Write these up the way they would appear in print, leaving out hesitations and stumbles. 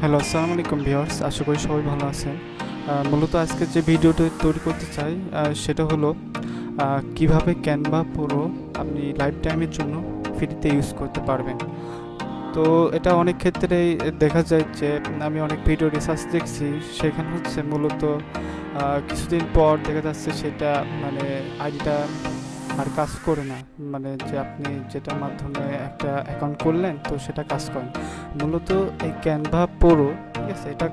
Hello, আসসালামু আলাইকুম viewers. আশা করি সবাই ভালো আছেন। মূলত আজকে যে ভিডিওটা তৈরি করতে চাই সেটা হলো কিভাবে ক্যানভা প্রো আপনি লাইফ টাইমের জন্য ফ্রিতে ইউজ করতে পারবেন। তো এটা অনেক ক্ষেত্রেই দেখা যায় যে আমি অনেক ভিডিও রিসার্চ দেখছি, সেখানে হচ্ছে মূলত কিছুদিন পর দেখা যাচ্ছে সেটা মানে আইডিটা আর কাজ করে না, মানে যে আপনি যেটার মাধ্যমে একটা অ্যাকাউন্ট করলেন তো সেটা কাজ করে না। মূলত এই ক্যানভা প্রো, ঠিক আছে, এটা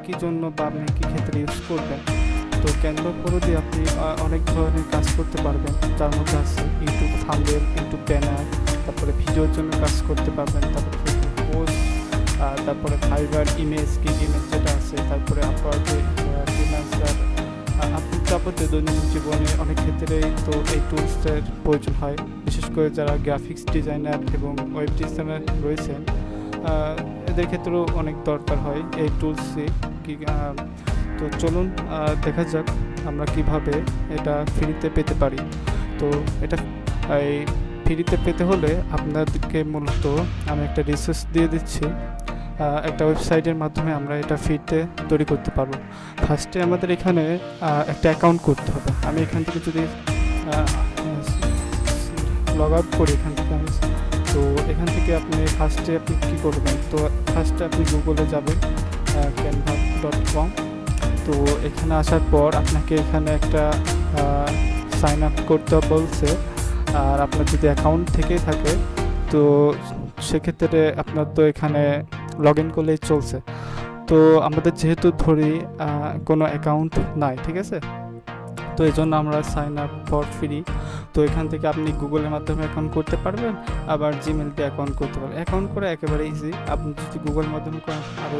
কী জন্য বা আপনি কী ক্ষেত্রে ইউজ করবেন। তো ক্যানভা প্রো দিয়ে আপনি অনেক ধরনের কাজ করতে পারবেন, তার মধ্যে আছে ইউটিউব থাম্বনেল, ইউটিউব ব্যানার, তারপরে ভিডিওর জন্য কাজ করতে পারবেন, তারপরে ফেসবুক পোস্ট, তারপরে ফাইবার ইমেজ, কি ইমেজ যেটা আছে, তারপরে আপওয়ার্কে ফ্রিল্যান্সার, আপনি যাবতীয় দৈনন্দিন জীবনে অনেক ক্ষেত্রেই তো এই টুলসের প্রয়োজন হয়, বিশেষ করে যারা গ্রাফিক্স ডিজাইনার এবং ওয়েব ডিজাইনার রয়েছেন এদের ক্ষেত্রেও অনেক দরকার হয় এই টুলসে। কি তো চলুন দেখা যাক আমরা কিভাবে এটা ফ্রিতে পেতে পারি। তো এটা এই ফ্রিতে পেতে হলে আপনাদেরকে মূলত আমি একটা রিসোর্স দিয়ে দিচ্ছি, একটা ওয়েবসাইটের মাধ্যমে আমরা এটা ফ্রিতে তৈরি করতে পারবো। ফার্স্টে আমাদের এখানে একটা অ্যাকাউন্ট করতে হবে। আমি এখান থেকে যদি লগ আউট করি এখান থেকে তো এখান থেকে আপনি ফার্স্টে আপনি কী করবেন, তো ফার্স্টে আপনি গুগলে যাবেন canva.com। তো এখানে আসার পর আপনাকে এখানে একটা সাইন আপ করতে বলছে, আর আপনার যদি অ্যাকাউন্ট থেকেই থাকে তো সেক্ষেত্রে আপনার তো এখানে লগ ইন করলেই চলছে। তো আমাদের যেহেতু ধরি কোনো অ্যাকাউন্ট নাই, ঠিক আছে, তো এই জন্য আমরা সাইন আপ ফর ফ্রি। তো এখান থেকে আপনি গুগলের মাধ্যমে অ্যাকাউন্ট করতে পারবেন, আবার জিমেল দিয়ে অ্যাকাউন্ট করতে পারবেন। অ্যাকাউন্ট করা একেবারে ইজি, আপনি যদি গুগলের মাধ্যমে করেন আরও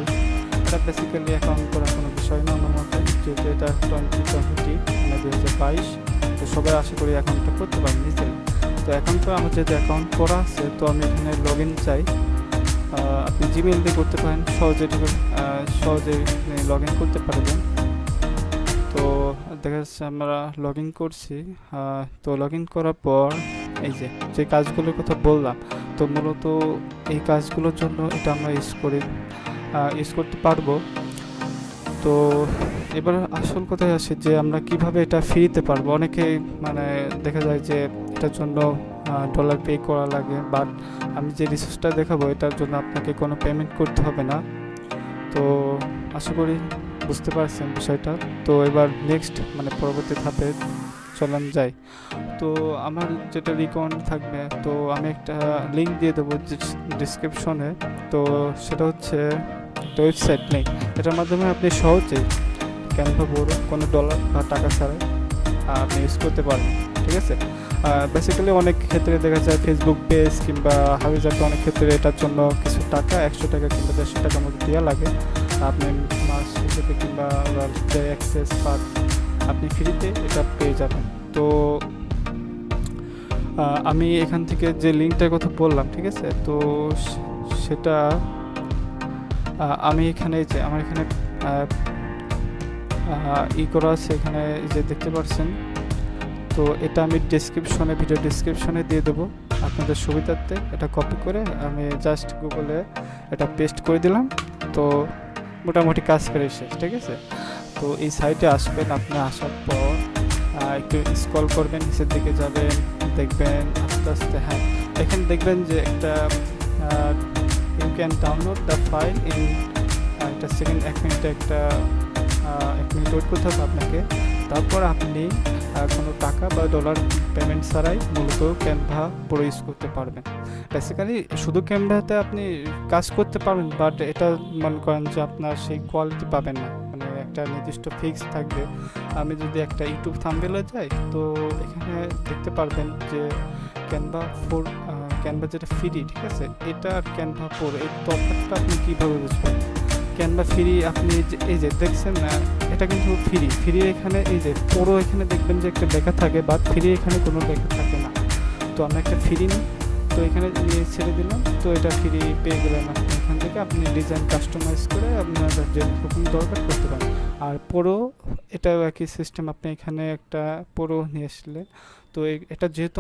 এটা বেসিক্যালি অ্যাকাউন্ট করার কোনো বিষয় না আমার মতে, যেহেতু এটা 2020 মানে 2022, তো সবাই আশা করি অ্যাকাউন্টটা করতে পারেন ইজিলি। তো অ্যাকাউন্ট করা আমার যেহেতু অ্যাকাউন্ট করা আছে, তো আমি এখানে লগ ইন চাই। আপনি জিমেল দিয়ে করতে পারেন, সহজে লগ ইন করতে পারবেন। তো দেখা যাচ্ছে আমরা লগ ইন করছি। তো লগ ইন করার পর এই যে কাজগুলোর কথা বললাম, তো মূলত এই কাজগুলোর জন্য এটা আমরা ইউজ করতে পারবো। তো এবার আসল কথায় আসে যে আমরা কিভাবে এটা ফ্রিতে পারবো। অনেকে মানে দেখা যায় যে এটার জন্য ডলার পে করা লাগে, বাট আমি যে রিসোর্সটা দেখাবো এটার জন্য আপনাকে কোনো পেমেন্ট করতে হবে না। তো আশা করি বুঝতে পারছেন বিষয়টা। তো এবার নেক্সট মানে পরবর্তী ধাপে চলন যাই। তো আমার যেটা রিকমেন্ড থাকবে, তো আমি একটা লিঙ্ক দিয়ে দেবো ডিসক্রিপশনে। তো সেটা হচ্ছে একটা ওয়েবসাইট লিঙ্ক, এটার মাধ্যমে আপনি সহজেই ক্যানভা প্রো কোনো ডলার বা টাকা ছাড়াই আপনি ইউজ করতে পারবেন, ঠিক আছে। বেসিক্যালি অনেক ক্ষেত্রে দেখা যায় ফেসবুক পেজ কিংবা হাবিজাতে অনেক ক্ষেত্রে এটার জন্য কিছু টাকা 100 টাকা কিংবা 150 টাকার মধ্যে দেওয়া লাগে। আপনি মাস হিসেবে কিংবা অ্যাক্সেস পার আপনি ফ্রিতে এটা পেয়ে যাবেন। তো আমি এখান থেকে যে লিঙ্কটার কথা বললাম, ঠিক আছে, তো সেটা আমি এখানে আমার এখানে করা আছে, এখানে যে দেখতে পাচ্ছেন। তো এটা আমি ভিডিও ডিসক্রিপশনে দিয়ে দেবো আপনাদের সুবিধার্থে। এটা কপি করে আমি জাস্ট গুগলে এটা পেস্ট করে দিলাম। তো মোটামুটি কাজ করে শেষ, ঠিক আছে। তো এই সাইটে আসবেন, আপনি আসার পর একটু স্ক্রল করবেন, নিচের দিকে যাবেন, দেখবেন আস্তে আস্তে হ্যাঁ এখানে দেখবেন যে একটা you can download the file in একটা সেকেন্ড, 1 মিনিট ওয়েট করতে হবে আপনাকে। তারপর আপনি কোনো টাকা বা ডলার পেমেন্ট ছাড়াই মূলত ক্যানভা প্রো ইউজ করতে পারবেন। বেসিক্যালি শুধু ক্যানভাতে আপনি কাজ করতে পারবেন, বাট এটা মনে করেন যে আপনার সেই কোয়ালিটি পাবেন না, মানে একটা নির্দিষ্ট ফিক্স থাকবে। আমি যদি একটা ইউটিউব থাম্বনেলে যাই, তো এখানে দেখতে পারবেন যে ক্যানভা যেটা ফ্রি, ঠিক আছে, এটা আর ক্যানভা প্রো এই তফাৎটা আপনি কীভাবে বুঝবেন। ক্যানভা ফ্রি আপনি এই যে দেখছেন না, এটা কিন্তু ফ্রি এখানে এই যে পুরো এখানে দেখবেন যে একটা লেখা থাকে, বাট ফ্রি এখানে কোনো লেখা থাকে না। তো আমরা একটা ফ্রি নিই, তো এখানে নিয়ে ছেড়ে দিলাম, তো এটা ফ্রি পেয়ে গেলেন। আপনি এখান থেকে আপনি ডিজাইন কাস্টমাইজ করে আপনার যেরকম দরকার করতে পারেন। আর পুরো এটাও একই সিস্টেম, আপনি এখানে একটা পুরো নিয়ে আসলে তো এটা যেহেতু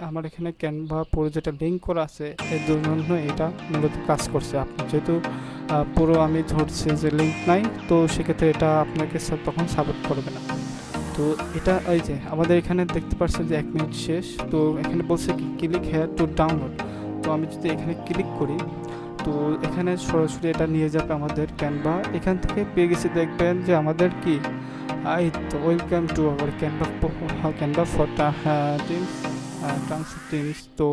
আমার এখানে ক্যানভা পুরো যেটা লিঙ্ক করা আছে এর জন্য এটা মূলত কাজ করছে। আপনি যেহেতু পুরো আমি ধরছি যে লিঙ্ক নাই, তো সেক্ষেত্রে এটা আপনাকে তখন সাপোর্ট করবে না। তো এটা এই যে আমাদের এখানে দেখতে পাচ্ছেন যে 1 মিনিট শেষ, তো এখানে বলছে কি ক্লিক হেয়ার টু ডাউনলোড। তো আমি যদি এখানে ক্লিক করি তো এখানে সরাসরি এটা নিয়ে যাবে আমাদের ক্যানভা। এখান থেকে পেয়ে গেছি, দেখবেন যে আমাদের কি এই তো welcome to our Canva for teams. তো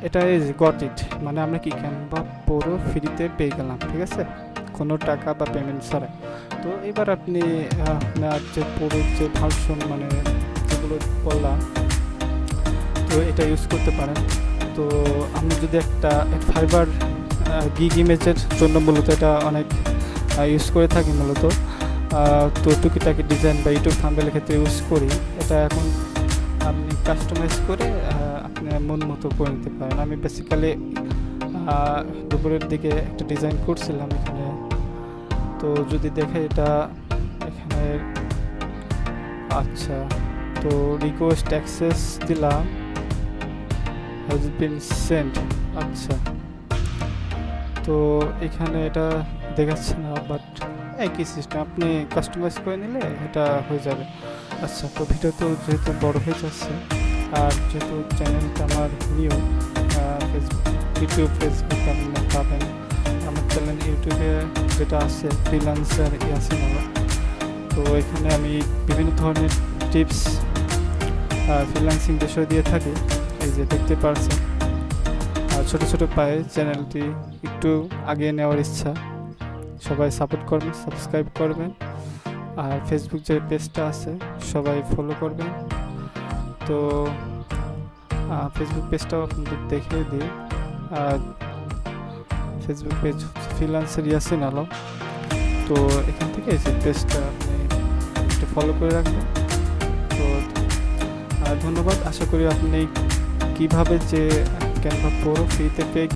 এটা ইজ গট ইট, মানে আমরা কি ক্যানভা পুরো ফ্রিতে পেয়ে গেলাম, ঠিক আছে, কোনো টাকা বা পেমেন্ট ছাড়াই। তো এবার আপনি আপনার যে পুরো যে ভার্সন মানে যেগুলো বললাম, তো এটা ইউজ করতে পারেন। তো আমি যদি একটা ফাইবার গিগ ইমেজের জন্য মূলত এটা অনেক ইউজ করে থাকি মূলত, তো টুকিটাকি ডিজাইন বা ইউটিউব থাম্বনেলের ক্ষেত্রে ইউজ করি। এটা এখন আপনি কাস্টমাইজ করে আপনি মন মতো করে নিতে পারেন। আমি বেসিক্যালি দুপুরের দিকে একটা ডিজাইন করছিলাম এখানে, তো যদি দেখে এটা এখানে আচ্ছা, তো রিকোয়েস্ট অ্যাক্সেস দিলাম, হ্যাজ বিন সেন্ড। আচ্ছা, তো এখানে এটা দেখাচ্ছে না, বাট একই সিস্টেম, আপনি কাস্টমাইজ করে নিলে এটা হয়ে যাবে। আচ্ছা, তো ভিডিও তো যেহেতু বড় হয়ে যাচ্ছে, আর যেহেতু চ্যানেলটা আমার নিউ, ফেসবুক আপনি পাবেন আমার চ্যানেল ইউটিউবে যেটা আছে ফ্রিল্যান্সার ইয়াসিন আলম। তো এখানে আমি বিভিন্ন ধরনের টিপস ফ্রিল্যান্সিং বিষয় দিয়ে থাকি, এই যে দেখতে পারছেন। আর ছোটো ছোটো পায়ে চ্যানেলটি একটু আগিয়ে নেওয়ার ইচ্ছা, সবাই সাপোর্ট করবেন, সাবস্ক্রাইব করবেন, আর ফেসবুক যে পেজটা আছে সবাই ফলো করবেন। তো ফেসবুক পেজটাও আপনাদের দেখিয়ে দিই, Facebook page freelancer Yasin Alam. তো এখান থেকে এই যে পেজটা আপনি একটু ফলো করে রাখবেন। তো ধন্যবাদ, আশা করি আপনি কিভাবে যে ক্যানভা পুরো ফ্রিতে পেয়ে